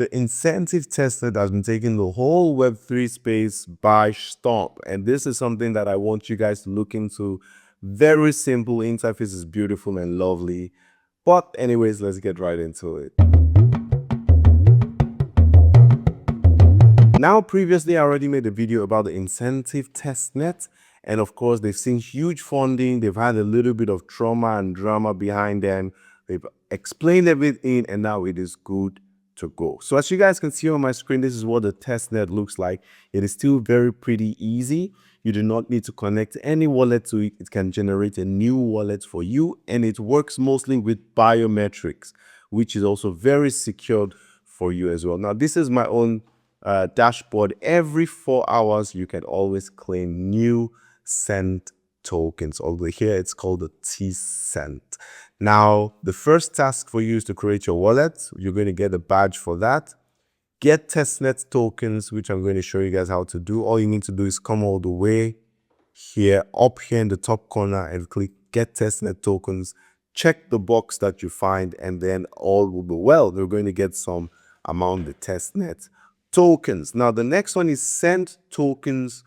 the Incentiv Testnet has been taking the whole Web3 space by storm. And this is something that I want you guys to look into. Very simple, interface is beautiful and lovely. But anyways, let's get right into it. Now, previously, I already made a video about the Incentiv Testnet. And of course, they've seen huge funding. They've had a little bit of trauma and drama behind them. They've explained everything, and now it is good to go. So as you guys can see on my screen, this is what the testnet looks like. It is still very pretty easy. You do not need to connect any wallet to it. It can generate a new wallet for you, and it works mostly with biometrics, which is also very secured for you as well. Now, this is my own dashboard. Every 4 hours, you can always claim new CENT tokens. Although here it's called the TCENT. Now, the first task for you is to create your wallet. You're going to get a badge for that. Get testnet tokens, which I'm going to show you guys how to do. All you need to do is come all the way here, up here in the top corner, and click get testnet tokens. Check the box that you find, and then all will be well. They're going to get some amount of testnet tokens. Now, the next one is send tokens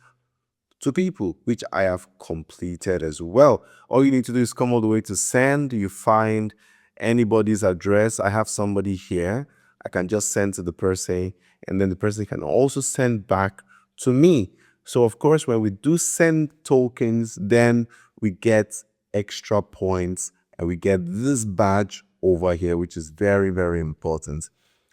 to people, which I have completed as well. All you need to do is come all the way to send. You find anybody's address. I have somebody here. I can just send to the person, and then the person can also send back to me. So of course, when we do send tokens, then we get extra points, and we get this badge over here, which is very, very important.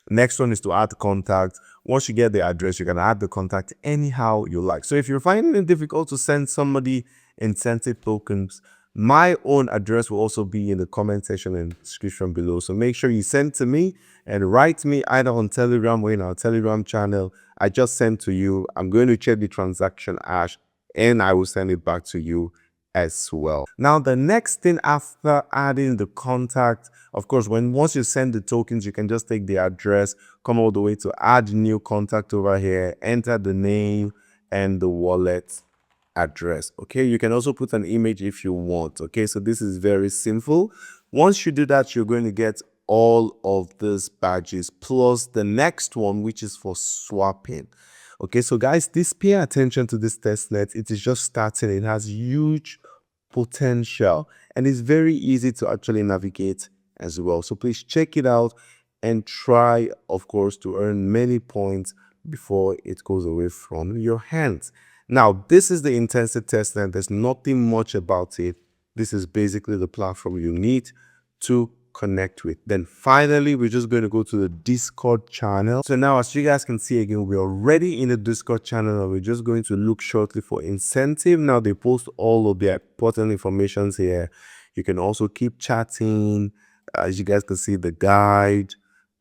Next one is to add contact. Once you get the address, you can add the contact anyhow you like. So if you're finding it difficult to send somebody incentive tokens, my own address will also be in the comment section and description below. So make sure you send to me and write me either on Telegram or in our Telegram channel. I just sent to you. I'm going to check the transaction hash and I will send it back to you as well. Now, the next thing after adding the contact, of course, once you send the tokens, you can just take the address, come all the way to add new contact over here, enter the name and the wallet address. Okay, you can also put an image if you want. Okay, so this is very simple. Once you do that, you're going to get all of these badges plus the next one, which is for swapping. Okay, so guys, pay attention to this testnet. It is just starting. It has huge potential and it's very easy to actually navigate as well. So please check it out and try, of course, to earn many points before it goes away from your hands. Now, this is the Incentiv Testnet. There's nothing much about it. This is basically the platform you need to connect with. Then finally, we're just going to go to the Discord channel. So now, as you guys can see again, we're already in the Discord channel and we're just going to look shortly for Incentiv. Now, they post all of their important information here. You can also keep chatting. As you guys can see, the guide,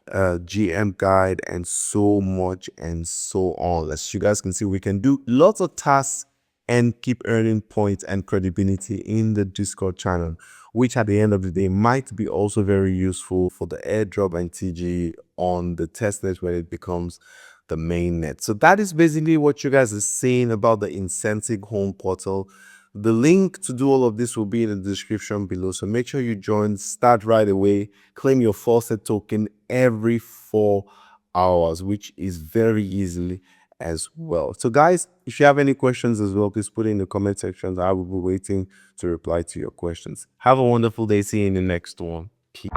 GM guide, and so much and so on. As you guys can see, we can do lots of tasks and keep earning points and credibility in the Discord channel, which at the end of the day might be also very useful for the airdrop and TG on the testnet when it becomes the mainnet. So that is basically what you guys are saying about the Incentiv home portal. The link to do all of this will be in the description below. So make sure you join, start right away, claim your faucet token every 4 hours, which is very easily as well. So guys, if you have any questions as well, please put it in the comment section. I will be waiting to reply to your questions. Have a wonderful day. See you in the next one. Peace.